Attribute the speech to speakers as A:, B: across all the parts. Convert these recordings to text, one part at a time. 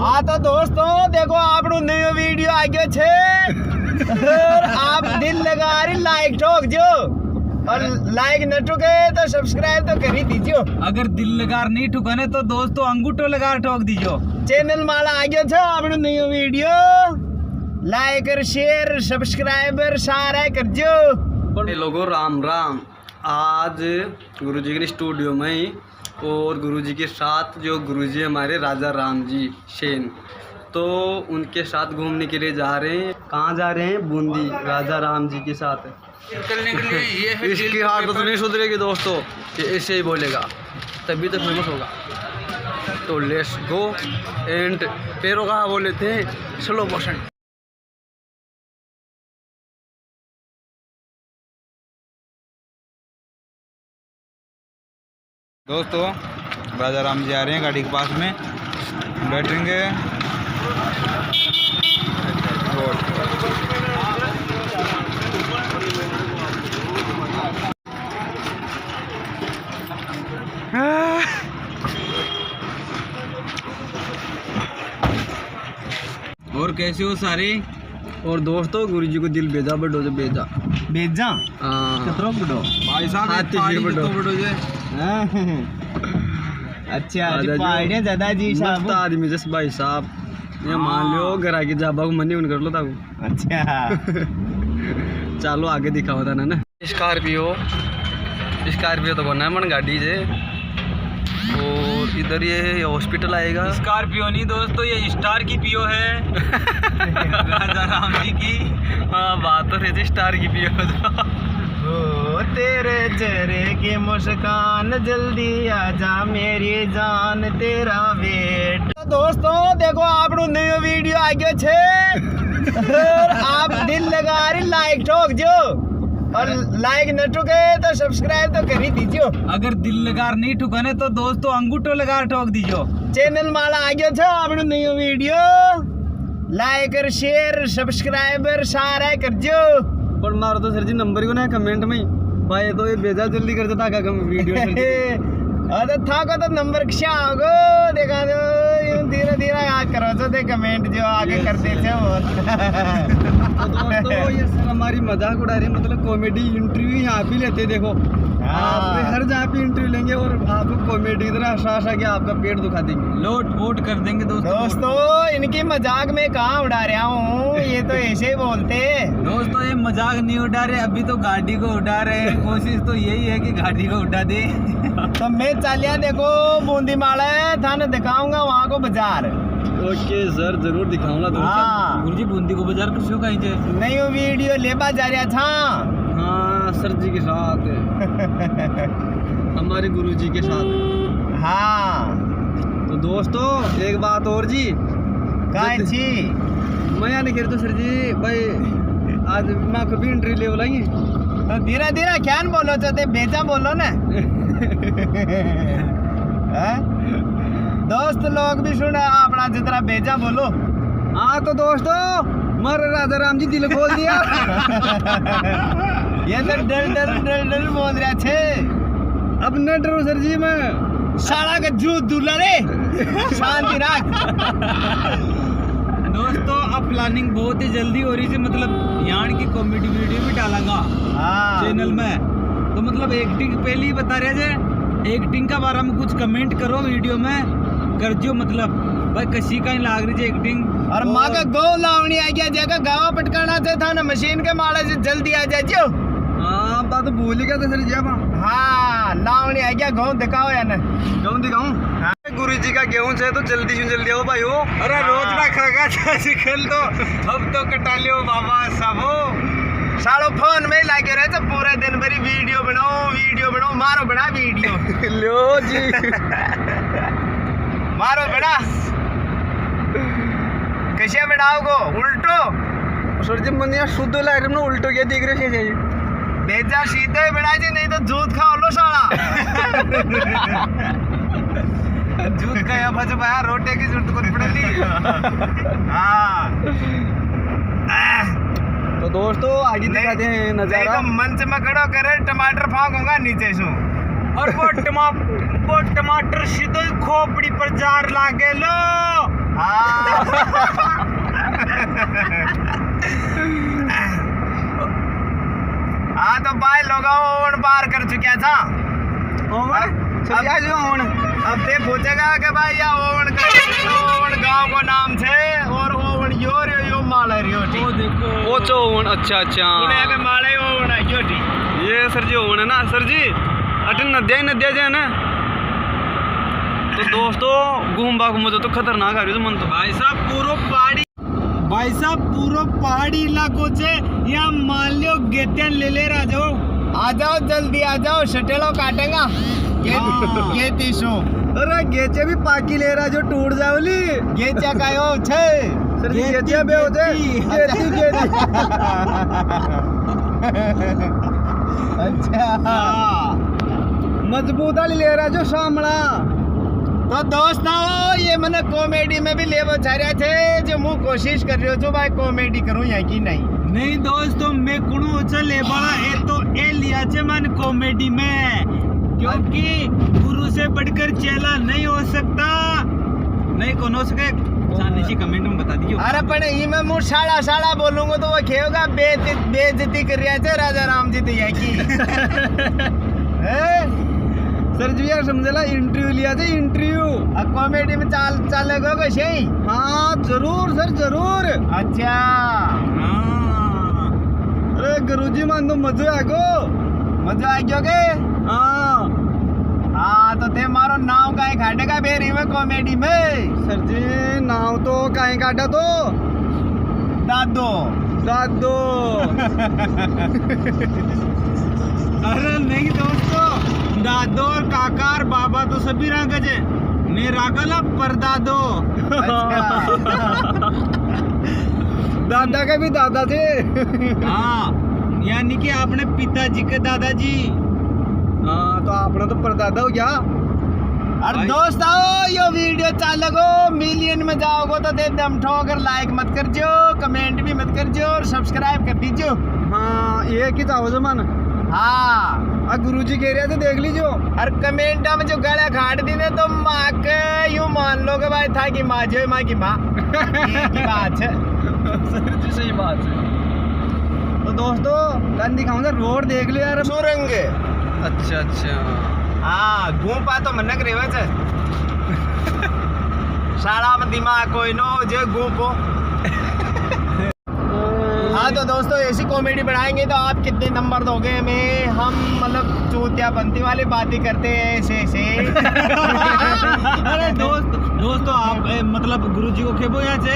A: हाँ तो दोस्तों देखो आपनो नयो वीडियो आ गयो छे और आप दिल लगा रही लाइक ठोक जो और लाइक न ठोके तो सब्सक्राइब तो कर ही दीजियो।
B: अगर दिल लगा नहीं ठुकाने तो दोस्तों अंगूठो लगा ठोक दीजियो।
A: चैनल माला आ गयो छे आपनो नयो वीडियो लाइक और शेयर सब्सक्राइबर सारा कर जो।
C: लोगों राम राम। आज गुरुजी के स्टूडियो में ही और गुरुजी के साथ जो गुरुजी हमारे राजा राम जी शेन, तो उनके साथ घूमने के लिए जा रहे हैं। कहाँ जा रहे हैं? बूंदी राजा राम जी के साथ
B: चलने के लिए ये है
C: इसकी हालत तो नहीं सुधरेगी दोस्तों, कि ऐसे ही बोलेगा तभी तो फेमस होगा। तो लेट्स गो एंड पैरों का बोले थे स्लो मोशन।
D: दोस्तों राजा राम जी आ रहे हैं, गाड़ी के पास में बैठेंगे।
B: और कैसे हो सारे?
C: और दोस्तों गुरुजी को दिल भेजा बड़ो जो भेजा
A: भेजा कितरो बड़ो
B: भाई साहब
C: हाथी
B: पहाड़ी
C: से बड़ो।
B: तो बड़ो जे
A: अच्छा
C: राजा जी।
A: पहाड़ियाँ ज्यादा जी
C: मस्त
A: साहब।
C: आदमी जैसे भाई साहब, ये मान लो घर की जाबा को मनी उन कर लो ताको।
A: अच्छा
C: चलो आगे दिखाओ था ना। स्कॉर्पियो तो बना है मन गाड़ी से। और इधर ये हॉस्पिटल आएगा।
B: स्कॉर्पियो नहीं दोस्तों, ये स्टार की पियो है राजा राम जी की।
C: हाँ बात तो रहती स्टार की पियो
A: ओ तेरे चेहरे की मुस्कान जल्दी आजा मेरी जान तेरा वेट। तो दोस्तों देखो आपनो नयो वीडियो आ गयो छे और आप दिल लगा रही लाइक ठोक जो और लाइक न ठोके तो सब्सक्राइब तो कर ही दीजियो।
B: अगर दिल लगा नहीं ठुकाने तो दोस्तों अंगूठो लगा ठोक दीजियो।
A: चैनल माला आ गयो छे आपनो नयो वीडियो लाइक और शेयर सब्सक्राइबर सारा कर जो।
C: पर मारो तो सर जी नंबर को ना कमेंट में भाई, तो ये भेजा जल्दी कर देता का वीडियो
A: अरे था को तो नंबर क्या होगो देखा दो धीरे धीरे याद करो तो दे कमेंट जो आगे करते थे वो।
C: तो दोस्तों ये सर हमारी मजाक उड़ा रहे हैं, मतलब कॉमेडी इंटरव्यू यहाँ पे लेते देखो। आप हर जहाँ पे इंटरव्यू लेंगे और आपको कॉमेडी इतना हंसा के आपका पेट दुखा देंगे,
B: लोट वोट कर देंगे दोस्तों।
A: दोस्तों इनकी मजाक में कहाँ उड़ा रहा हूँ, ये तो ऐसे ही बोलते।
B: दोस्तों ये मजाक नहीं उड़ा रहे, अभी तो गाड़ी को उड़ा रहे हैं। कोशिश तो यही है कि गाड़ी को उड़ा दे।
A: तो मैं चालिया देखो बूंदी माला थाने दिखाऊंगा वहाँ को बाजार।
C: ओके सर जरूर दिखाऊंगा दोस्तों।
A: हाँ
B: गुरुजी बूंदी को बाजार किसको कहीं जे
A: नई वीडियो लेबा जा रहा था।
C: हाँ सर जी के साथ हमारे गुरुजी के साथ।
A: हाँ
C: तो दोस्तों एक बात और जी,
A: काहे छी
C: मैं नहीं तो सर जी भाई आज मैं कभी इंटरव्यू ले बोलेंगे
A: तो धीरे धीरे क्या बोलो चाहते बेचा बोलो ना। हैं? दोस्त लोग भी सुना अपना जितना बेचा बोलो।
C: हाँ तो दोस्तों मर राजा राम जी दिल खोल दिया।
A: ये तो डर बोल रहा छे।
C: अब न डरो सर जी, मैं
A: साला का जूत दूल्हा रे शांति रख।
B: दोस्तों अब प्लानिंग बहुत ही जल्दी हो रही है, मतलब यहाँ की कॉमेडी वीडियो भी डालूंगा
A: हाँ
B: चैनल में। तो मतलब एक्टिंग पहले ही बता रहे थे, एक्टिंग का बारे में कुछ कमेंट करो वीडियो में कर जो, मतलब भाई कसी का ही लाग रही है एक्टिंग।
A: और माँ का गौ लावनी आ गया जगह गावा पटकाना से था ना मशीन के माला से जल्दी आ जाइयो।
C: हाँ बात तो भूल ही गया था सर जी।
A: हाँ लावनी आ गया गौ दिखाओ या ना
C: गेहूँ दिखाऊं?
A: हाँ।
C: गुरु जी का गेहूँ से तो जल्दी से जल्दी आओ भाई हो।
B: अरे रोज ना खागा खेल तो अब तो कटा लियो बाबा सब हो।
A: सालो फोन में लागे रहे तो पूरे दिन भरी वीडियो बनाओ मारो बना वीडियो।
C: लो जी
A: मारो बना कैसे बनाओगो उल्टो?
C: सर जी मन यहाँ शुद्ध लाइट में उल्टो क्या दिख रहे है?
A: बेजा सीधे बना जी नहीं तो दूध खाओ लो साला।
B: दूध का या बच पाया रोटे की जरूरत को पड़ती।
A: हाँ
C: तो दोस्तों आगे दिखाते हैं नजारा।
A: देखो मंच में खड़ो करे टमाटर फांकूंगा नीचे से
B: और वो टमाटर सीधे खोपड़ी पर जार लागे लो।
A: हाँ हाँ तो भाई लोग ओवन पार कर चुका था।
C: सर जी जो ओवन
A: अब ते पूछेगा कि भाई या ओवन का ओवन गांव को नाम छे और ओवन यो माला रियो ठीक।
B: वो देखो
C: वो चो ओवन अच्छा अच्छा
A: पुणे के माले ओवन है यो ठीक।
C: ये सर जी ओवन है ना सर जी अटन नदिया ही नदिया जाए ना। तो दोस्तों घूम बाग मजा तो खतरनाक आ रही है मन तो
B: भाई साहब पूरा पहाड़ी इलाकों से यहाँ मान लो गेटियन ले रहा जाओ।
A: आ जाओ जल्दी आ जाओ शटेलो काटेगा ये तीसो।
C: अरे गेचे भी पाकी ले रहा जो टूट जावली
A: ये क्या कायो छे
C: सर जी गेचे बे होते गेची गेची
A: अच्छा
C: मजबूत वाली ले रहा जो सामना।
A: तो दोस्तों ये मैंने कॉमेडी में भी ले चाह रहे थे जो मैं कोशिश कर रही हूँ जो भाई कॉमेडी करूँ या कि नहीं
B: दोस्तों मैं कुणु चले बड़ा ए तो ए लिया छे मन कॉमेडी में क्योंकि गुरु से बढ़कर चेला नहीं हो सकता। नहीं कौन हो सके नीचे कमेंट में बता दीजिए।
A: अरे पर ये मैं मुँह साड़ा बोलूंगा तो वो खेगा बेइज्जती कर रहा है राजा राम जी तो यह की
C: सर जी यार समझला इंटरव्यू लिया था इंटरव्यू
A: कॉमेडी में चलेगा कैसे।
C: हाँ जरूर सर जरूर।
A: अच्छा
C: अरे गुरुजी मान तो मजा आ
A: गयो के। हाँ तो थे मारो नाव का खाटेगा बेरी में कॉमेडी में।
C: सर जी नाव तो काहे काटा तो
A: दादो
B: अरे नहीं दोस्तों दादो और काका और बाबा तो सभी रागज है मैं रागला परदादो।
C: दादा के भी दादा थे।
B: हाँ यानी कि आपने पिताजी के दादाजी।
C: हाँ तो आपने तो परदादा हो गया।
A: अरे दोस्तों यो वीडियो चालगो मिलियन में जाओगे तो दे दम ठोकर लाइक मत कर जो कमेंट भी मत कर जो और सब्सक्राइब कर दीजिए।
C: हाँ ये की चाहो मन।
A: हाँ
C: गुरुजी कह रहे थे देख लीजिए
A: और कमेंट में जो गला खाट दी ने तो माँ के यूं मान लो कि भाई था कि माँ जो माँ की माँ की बात है।
C: सही बात है। तो दोस्तों कल दिखाऊंगा रोड देख लो यार
A: सुरंग।
C: अच्छा अच्छा
A: हाँ घूमपा तो मनक रेवच है साड़ा में दिमाग कोई नो जो घूमो। हाँ तो दोस्तों ऐसी कॉमेडी बनाएंगे तो आप कितने नंबर दोगे में हम मतलब चूतियापंती वाली बातें करते हैं ऐसे।
B: अरे दोस्तों आप मतलब गुरुजी को खेबो यहाँ से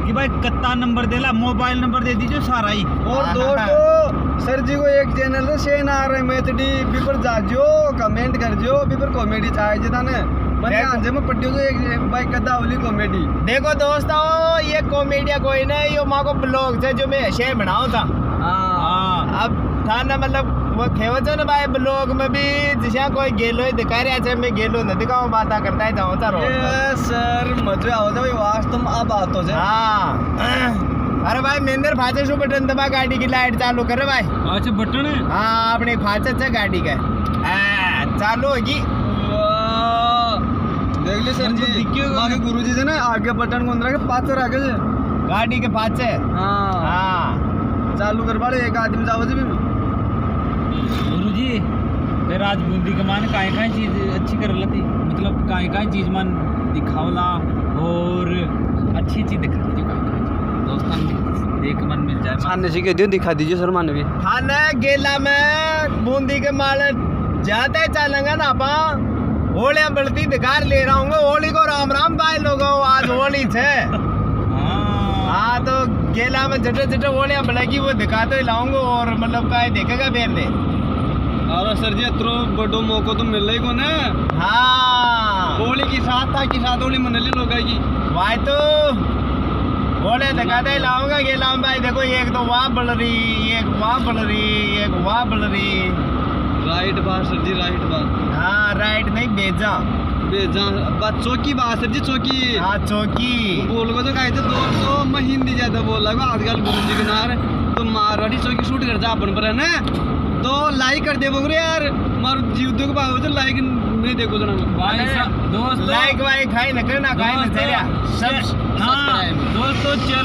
B: कि भाई कत्ता नंबर देला मोबाइल नंबर दे दीजिए सारा ही।
C: और दोस्तों सर जी को एक चैनल से शेन आ रहे मैथडी भी पर जाजो कमेंट कर जो भी पर कॉमेडी चाहे जिता ने मैंने आंजे में पट्टियों को एक भाई कदा वाली कॉमेडी।
A: देखो दोस्तों ये कॉमेडिया कोई नहीं यो माँ को ब्लॉग से जो मैं ऐसे बनाऊँ था।
B: हाँ
A: अब था ना मतलब वो खेवच ना भाई ब्लॉग में भी जिसे कोई गेलो ही दिखा रहा है मैं गेलो न दिखाऊँ बात करता है जाओ चारो
C: सर मजे आओ भाई वास्तव में अब बात हो जाए।
A: हाँ अरे भाई मेंदर फाचे शू बटन दबा गाड़ी की लाइट चालू करे भाई।
B: अच्छा बटन है।
A: हाँ अपने फाचे से गाड़ी का चालू होगी।
C: देख ली सर जी आगे गुरुजी से ना आगे बटन को अंदर के पास आगे
A: गाड़ी के फाचे। हाँ
C: चालू कर पा एक आदमी जाओ भी
B: गुरुजी फिर आज बूंदी के मान काहे चीज अच्छी कर लती मतलब काहे चीज मन दिखावला और अच्छी चीज दिखा दीजिए दोस्तों देख मन मिल जाए
C: खाने से कह दियो दिखा दीजिए सर मान भी
A: खाना गेला में बूंदी के माल जाते चलेंगे ना अपा होली बढ़ती दिखार ले रहा हूँ होली को राम राम भाई लोगों आज होली थे। हाँ तो गेला में जटे जटे होलियाँ बढ़ेगी वो दिखा तो लाऊंगा और मतलब का देखेगा फिर दे।
C: अरे सर जी इतना बड़ो मौका तो मिल रही को ना।
A: हाँ
C: होली की साथ था कि साथ होली मनली लोग आएगी
A: भाई तो होली दिखाते ही लाऊंगा गेला में भाई देखो एक तो वहाँ बढ़ रही एक वहाँ बढ़ रही एक वहाँ बढ़ रही।
C: राइट बात सर जी राइट बात।
A: हाँ राइट नहीं बेजा
C: बात चौकी बात सर जी चौकी।
A: हाँ चौकी
C: बोल को तो कहे थे दोस्तों मैं हिंदी ज्यादा बोल रहा हूँ आजकल गुरुजी के नार तो मारवाड़ी चौकी शूट कर जा अपन पर है ना तो लाइक कर दे बोल यार मारो जीव को पाओ तो लाइक नहीं देखो जना
B: दोस्त
A: लाइक वाइक खाई न करना खाई न चलिया सब
B: हाँ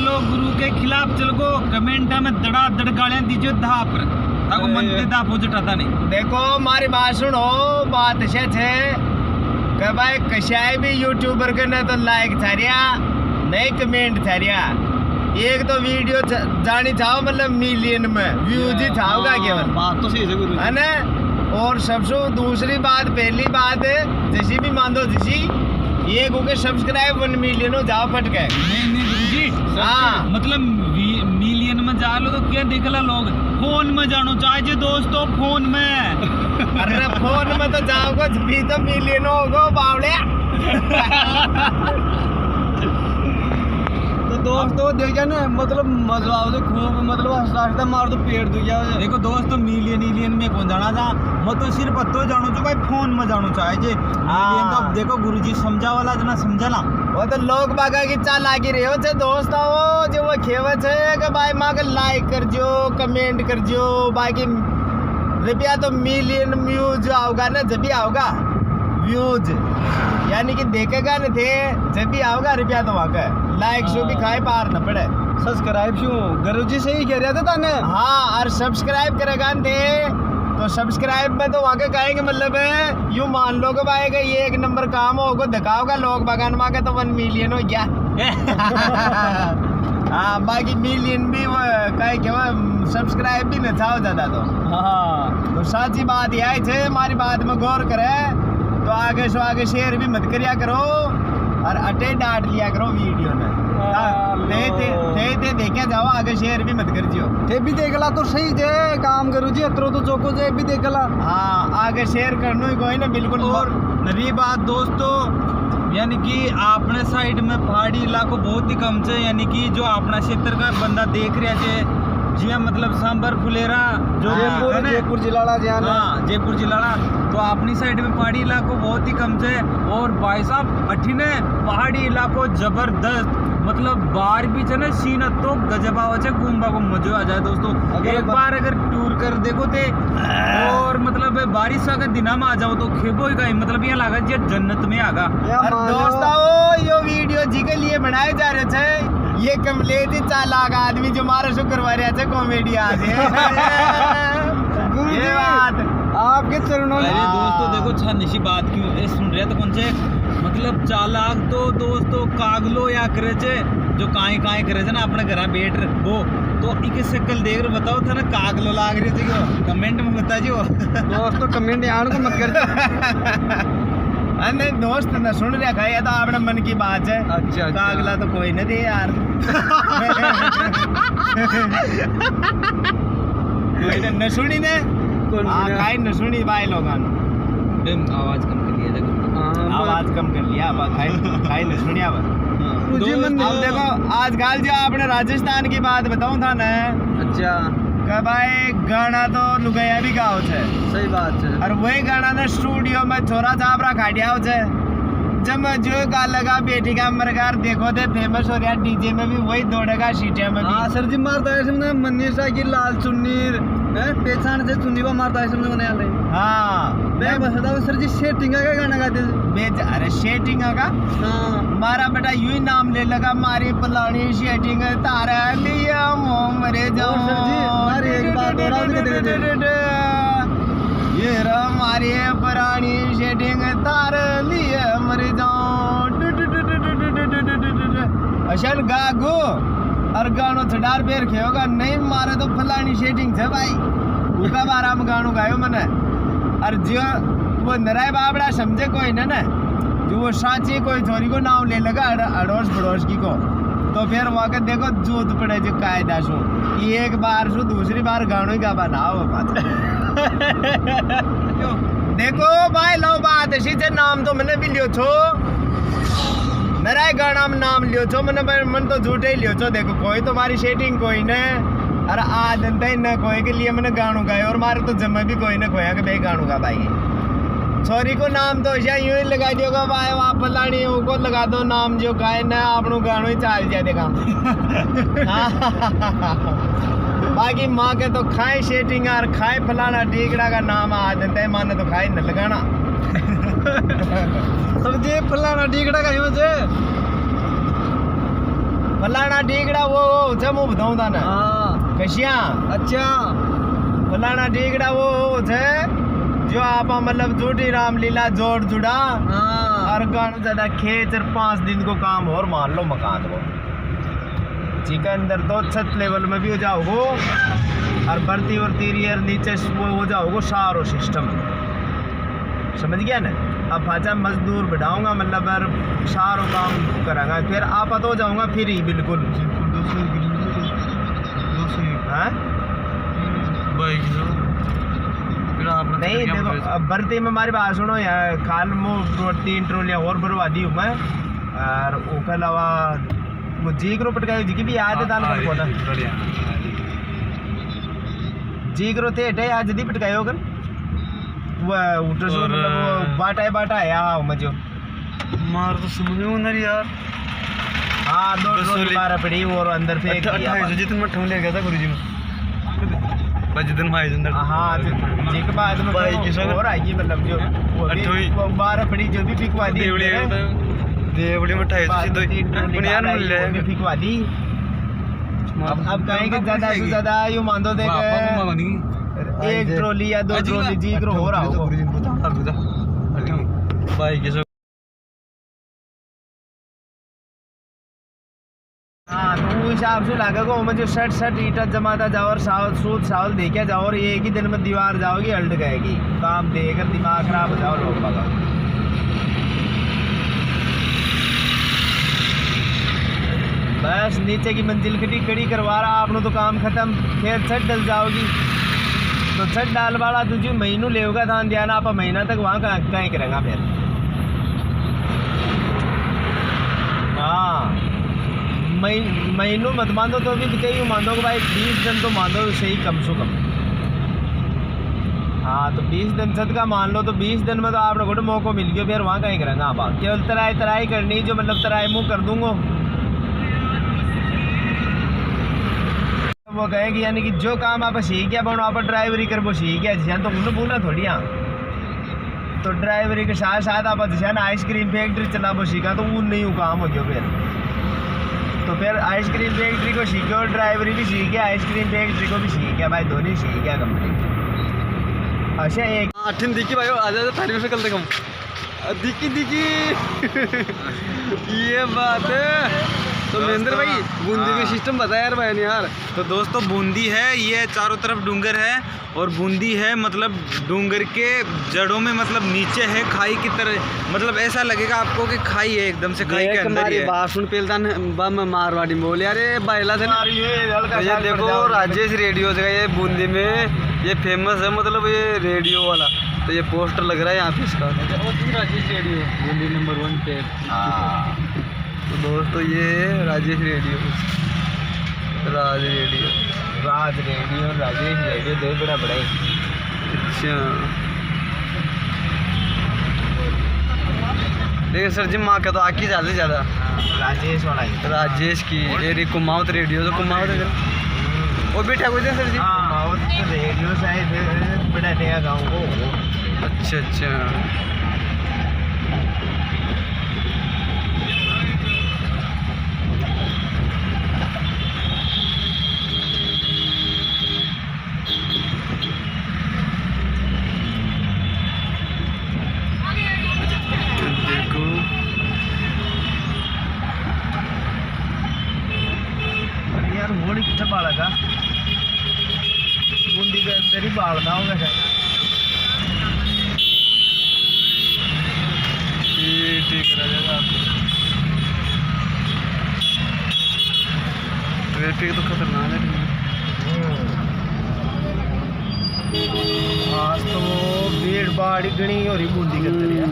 B: चलो गुरु के खिलाफ चल गो कमेंट में दड़ा दड़ गालियां दीजिए धाप ताको मन ते धाप हो जटाता नहीं।
A: देखो मारी बात सुनो, बात से छे कि भाई कशाय भी यूट्यूबर के न तो लाइक छारिया नहीं कमेंट छारिया, एक तो वीडियो जानी चाहो मतलब मिलियन में व्यूज ही चाहोगा केवल,
C: बात तो सही है गुरु
A: है ना। और सबसे दूसरी बात, पहली बात जैसी भी मान दो जैसी ये को सब्सक्राइब 1 मिलियन हो जाओ फट गए।
B: नहीं गुरुजी,
A: हाँ
B: मतलब मिलियन में जा लो तो क्या देखला लोग फोन में जानो चाहिए दोस्तों, फोन में
A: अरे फोन में तो जाओगे भी तो मिलियन होगा बावड़े।
C: तो दोस्तों देखा ना, मतलब मजा आओ तो खूब, मतलब हंसता मार तो पेड़ दू गया।
B: देखो दोस्तों मिलियन में कौन जाना था, मैं तो सिर्फ तो जानो जो भाई फोन में जानो चाहिए मिलियन। तो अब देखो गुरुजी समझा वाला जना समझा ना,
A: वो तो लोग बागा की चाल लागी रहे हो छे दोस्तों, वो जो वो खेवत है कि भाई माँ के लाइक कर जो कमेंट कर जो, बाकी रुपया तो मिलियन व्यूज आओगा ना जब भी आओगा व्यूज, यानी कि देखेगा न थे जब भी आओगा रुपया तो वहाँ लाइक शो भी खाए पार न पड़े।
C: सब्सक्राइब शू गुरु जी सही कह रहे थे ताने।
A: हाँ और सब्सक्राइब करेगा न थे तो सब्सक्राइब में तो वहाँ के कहेंगे, मतलब है यूँ मान लो कि भाई ये एक नंबर काम होगा दिखाओगा लोग बगान वहाँ के तो 1 मिलियन हो गया। हाँ बाकी मिलियन भी वो कहे कि वो सब्सक्राइब भी न था ज़्यादा तो।
C: हाँ
A: तो सच्ची बात यही है, हमारी बात में गौर करे तो आगे से आगे शेयर भी मत करिया करो और अटे डांट लिया करो वीडियो में। थे देखे जाओ, आगे शेयर भी मत कर जियो।
C: थे भी देखला तो सही जे काम करू जी, अतरो तो चौको जे भी देखला।
A: हाँ आगे शेयर करना ही कोई ना बिल्कुल।
B: और नरी बात दोस्तों, यानी कि अपने साइड में पहाड़ी इलाको बहुत ही कम है, यानी कि जो अपना क्षेत्र का बंदा देख रहा है जी, मतलब सांबर फुलेरा जो
C: जयपुर जिला
B: हाँ जयपुर जिला, तो अपनी साइड में पहाड़ी इलाको बहुत ही कम है। और भाई साहब अठिने पहाड़ी इलाको जबरदस्त, मतलब बार भी है ना सीन तो गजब आवे छे, घूमबा को मजा आ जाए दोस्तों। एक बार अगर टूर कर देखो थे और मतलब बारिश का दिना में आ जाओ तो खेबो ही का, मतलब यहाँ लगा जी जन्नत में आगा।
A: दोस्तों ये वीडियो जी के लिए बनाए जा रहे थे, ये कमलेश चालाक आदमी जो मारा शो करवा रहे थे कॉमेडी आज ये बात
C: आपके चरणों में।
B: अरे दोस्तों देखो छानी सी बात क्यों ये सुन रहे तो कौन से, मतलब चालाक तो दोस्तों कागलो या करे छे जो काई करे छे ना अपने घर बैठ वो, तो इके शक्ल देख रहे बताओ था ना कागलो लाग रही थी, कमेंट में बता जो
C: दोस्तों कमेंट यार को मत कर।
A: नहीं दोस्त न सुन रहा है, तो अपने मन की बात है।
C: अच्छा
A: कागला तो कोई न दे यार। न सुनी ने खाई न सुनी भाई लोगों
B: आवाज कम कर लिया,
A: आवाज कम कर लिया, खाई न सुनिया। अब देखो आजकल जो आपने राजस्थान की बात बताऊं था ना,
C: अच्छा
A: भाई गाना तो लुगाया भी गाओ छे,
C: सही बात है।
A: और वही गाना ना स्टूडियो में छोरा छापरा खाटिया छे, जब जो गा लगा बेटी का मरगार देखो थे फेमस हो रहा, डीजे में भी वही दौड़ेगा सीटिया में।
C: हाँ सर जी मारता है समझे, मनीषा की लाल चुन्नी पहचान से चुन्नी वो मारता है समझे बने वाले।
A: हाँ
C: मैं बता सर जी सेटिंग का गाना गाते थे।
A: अरे सेटिंग का
C: हाँ
A: मारा बेटा यूं ही नाम ले लगा, मारी पलानी सेटिंग तारा लिया मोमरे जाओ
C: सर जी हमारी एक बात और
A: ये हमारी पुरानी सेटिंग तार लिए मर जाओ अशन गागो और गानो छडार पेर खेगा नहीं मारे तो फलानी सेटिंग है भाई, उका बारा में गानो गायो मैंने। और जो वो नराय बाबड़ा समझे कोई ना जो वो साची कोई छोरी को नाम ले लगा अड़ोस पड़ोस की को, तो फिर वहाँ के देखो जूत पड़े जो कायदा सो एक बार सो दूसरी बार गानो ही गा बना देखो भाई लो बात ऐसी थे, नाम तो मैंने भी लियो छो नराय गाना में नाम लियो छो मैंने, मन तो झूठे ही लियो छो। देखो कोई तुम्हारी सेटिंग कोई न और आदत ही न कोई के लिए मैंने गानों गाए, और मारे तो जब भी कोई न खोया कि भाई गानों गा भाई छोरी को नाम तो ऐसा यूं ही लगा दियोगा भाई वहाँ फलानी को लगा दो नाम जो गाए न आपनो गानों ही चाल जाए देखा। बाकी माँ के तो खाए सेटिंग और खाए फलाना टीकड़ा का नाम आदत है, माने तो खाए न लगाना।
C: सर जी फलाना टीकड़ा का से
A: फलाना फलाना ढीगड़ा वो छे मुंह बताऊं था ना
C: हाँ
A: कशिया
C: अच्छा
A: फलाना ढीगड़ा वो छे जो आप मतलब झूठी रामलीला जोड़ जुड़ा
C: हाँ
A: और गान ज्यादा खेच और 5 दिन को काम और मान लो मकान को ठीक है अंदर तो छत लेवल में भी हो जाओगो और बढ़ती और तीरियर नीचे वो हो जाओगो सारो सिस्टम समझ गया ना अब फाचा मजदूर बढ़ाऊंगा मतलब यार सारो काम करांगा फिर आप तो जाऊंगा फिर ही बिल्कुल हाँ नहीं देखो अब भर्ती में हमारी बात सुनो यार खाल मुँह 3 ट्रोलियाँ और भरवा दी हूँ मैं और उसके अलावा वो जीगरो पटकाई जी की भी याद है दान कर पोता जीगरो थे टे आज दी पटकाई होकर वो उठो सो मतलब वो बाटा है आओ मजो
C: मार तो समझ में उन्हें यार
A: हाँ 2 ट्रोली बारह पड़ी और अंदर फेंक दिया
C: 28 जितने में ठों ले गया था गुरुजी में जितने में अंदर
A: हाँ जी के बाद में और आएगी मतलब जो वो 12 पड़ी जो भी फिकवा दी
C: देवड़ी में 28 यार मिल
A: फिकवा दी अब कहेंगे ज्यादा से ज्यादा यू मान दो देख 1 ट्रोली या 2 ट्रोली जी करो हो रहा हो
C: भाई के
A: हाँ तो वो हिसाब से लगा को मुझे 60 ईटा जमाता जाओ और सूद सावल देखे जाओ और एक ही दिन में दीवार जाओगी अल्ट गएगी काम देकर दिमाग खराब हो जाओ लोग बाबा बस नीचे की मंजिल खड़ी करवा रहा आपने तो काम खत्म फिर छत डल जाओगी तो छत डाल वाला तुझे महीनों लेगा था ध्यान आप महीना तक वहाँ कहीं करेंगे फिर हाँ महीनों मत मान दो तो भी चाहिए मान दो कि भाई 20 दिन तो मान दो सही कम से कम हाँ तो 20 दिन छत का मान लो तो 20 दिन में तो आपने को मौका मिल गया फिर वहाँ कहीं करेंगे आप केवल तराई करनी जो मतलब तराई मुँह कर दूंगा वो कहेगी यानी कि जो काम आप सीख गया बनो आप ड्राइवरी कर वो सीख गया जिसे तो उन्हें बोलना थोड़ी हाँ तो ड्राइवरी के साथ साथ आप जिसे आइसक्रीम फैक्ट्री चला वो सीखा तो वो नहीं काम हो गया फिर आइसक्रीम फैक्ट्री को सीखे और ड्राइवरी भी सीख गया आइसक्रीम फैक्ट्री को भी सीख गया भाई दोनों सीख गया कंप्लीट अच्छा एक
C: 8 दिखी भाई आ जाए तारीफ से कल तक हम दिखी ये बात है तो महेंद्र भाई बूंदी का सिस्टम बताया यार भाई ने यार
D: तो दोस्तों बूंदी है ये चारों तरफ डूंगर है और बूंदी है मतलब डूंगर के जड़ों में मतलब नीचे है खाई की तरह मतलब ऐसा लगेगा आपको कि खाई है एकदम से खाई के अंदर ही है
C: बात सुन पेलतान बम मारवाड़ी में बोले अरे बाइला से ये देखो राजेश रेडियो से ये बूंदी में ये फेमस है मतलब ये रेडियो वाला तो ये पोस्टर लग रहा है यहाँ पे इसका
B: राजेश रेडियो बूंदी नंबर 1 पे
C: तो दोस्तों ये राजेश रेडियो
A: राजेश रेडियो दे बड़ा बड़ा
C: अच्छा लेकिन सर जी माँ का तो आकी ज़्यादा
A: राजेश वाला ही
C: राजेश की ये कुमावत रेडियो तो कुमावत वो भी ठाकुर थे सर जी
A: कुमावत रेडियो शायद बड़ा नया गाँव को
C: अच्छा
A: बाड़ा का बूंदी के अंदर ही बाड़ना होगा शायद
C: ठीक करा जाएगा ट्रैफिक तो खतरनाक है
A: आज तो भीड़ भाड़ गणी हो रही बूंदी के अंदर यार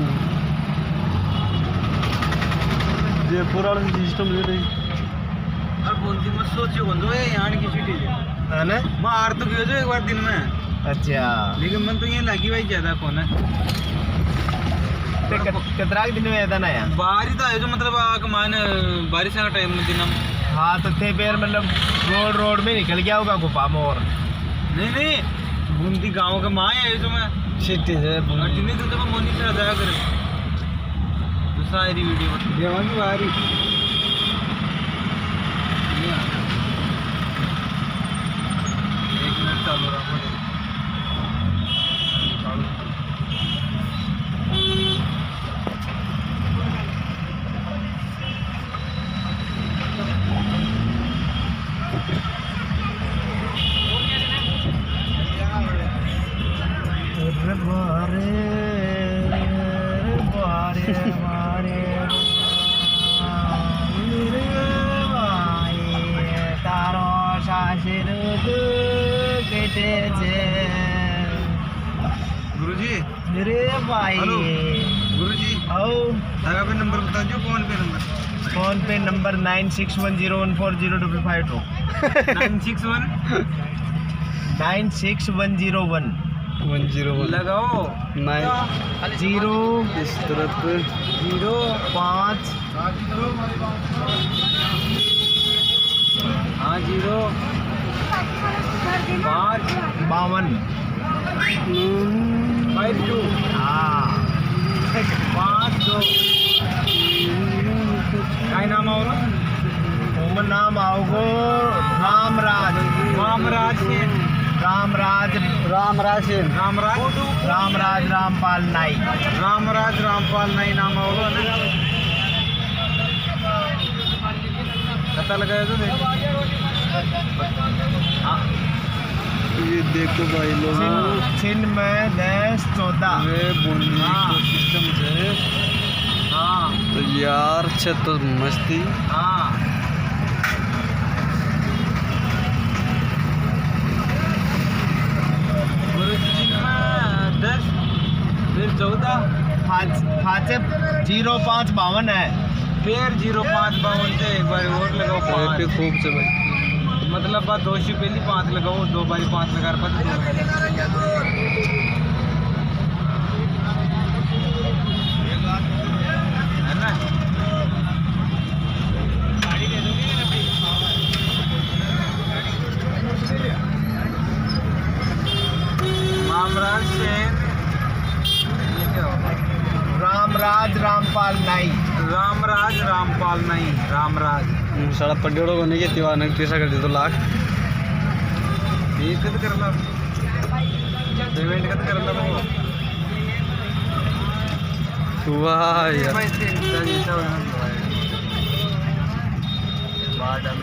C: जयपुर वाला सिस्टम दे रही
D: और बूंदी में सोचो बंदो ये यहाँ की सिटी
A: है ना
D: मैं आर तो गयो जो एक बार दिन में
A: अच्छा
D: लेकिन मन तो ये लगी भाई ज्यादा कौन है
A: कितना दिन में था ना यार
D: बारिश तो आयो जो मतलब आग मान बारिश का टाइम में दिन
A: हाँ तो थे फिर मतलब रोड में निकल गया होगा गुफा में और
D: नहीं बूंदी गांव के माँ आयो जो मैं
C: सिटी है
D: जिन्हें तो मैं मोनी से जाया करे तो सारी वीडियो
A: देवा की बारी
D: ये
A: भाई
D: गुरुजी
A: आओ
D: धागा पे नंबर बता दो, फोन पे नंबर
A: फोन पे नंबर 9610140552
D: 961
A: 96101
C: 101
D: लगाओ
C: 9
A: 0
C: इस तरफ
A: 5
D: हाँ 0 5
A: 52
D: 52
A: हाँ
D: 5 2 काय नाम और
A: उमर नाम आओगो रामराज
D: रामराज सेन
A: रामराज
C: सेन
D: रामराज
A: रामराज रामपाल नाई
D: रामराज रामपाल नाई नाम और पता लगाया तो देख हाँ
C: ये देखो भाई लोग
A: चिन्मय 10-14
C: ये बूंदी
D: हाँ।
C: सिस्टम से
D: हाँ
C: तो यार छे तो मस्ती
D: हाँ गुरुजी में 10 फिर 14
A: फाचे 0552 है
D: फिर 0552 से एक बार और लगाओ
C: पे
D: 5
C: खूब से भाई
D: मतलब बात 2 से पहले 5 लगाओ 2 बारी 5 लगा पर है ना रामराज सेन ये क्या होगा
A: रामराज रामपाल नाई
D: रामराज रामपाल नहीं रामराज
C: सारा पड्डेड़ो को नहीं के तिवार ने पैसा कर दे तो लाख
D: ये कद करला पेमेंट कद करला भाऊ
C: वाह यार
D: पैसे इंस्टा बाडन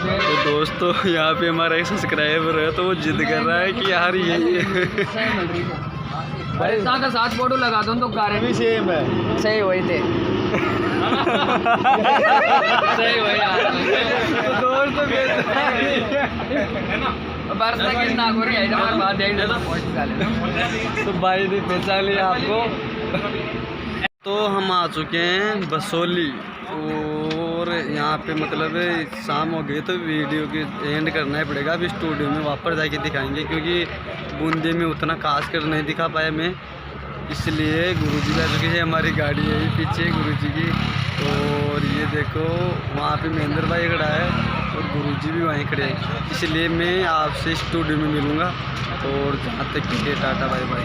C: तो दोस्तों यहाँ पे हमारा एक सब्सक्राइबर है तो वो जिद कर रहा है कि यार ये
B: भाई का साथ फोटो लगा दो तो गारे
A: भी सेम है
B: सही वही थे सही वही
C: दोस्तों
B: बरसा की ना हो रही है हमारे बात देख ले
C: तो भाई ने पहचान लिया आपको। तो हम आ चुके हैं बसोली और यहाँ पे मतलब शाम हो गई तो वीडियो की एंड करना ही पड़ेगा। अभी स्टूडियो में वापस जाके दिखाएंगे क्योंकि बूंदी में उतना खास कर नहीं दिखा पाया मैं, इसलिए गुरुजी आ चुकी है। हमारी गाड़ी है पीछे गुरुजी की और ये देखो वहाँ पे महेंद्र भाई खड़ा है और गुरुजी भी वहीं खड़े हैं, इसलिए मैं आपसे स्टूडियो में मिलूँगा और जहाँ तक के लिए टाटा बाय बाय।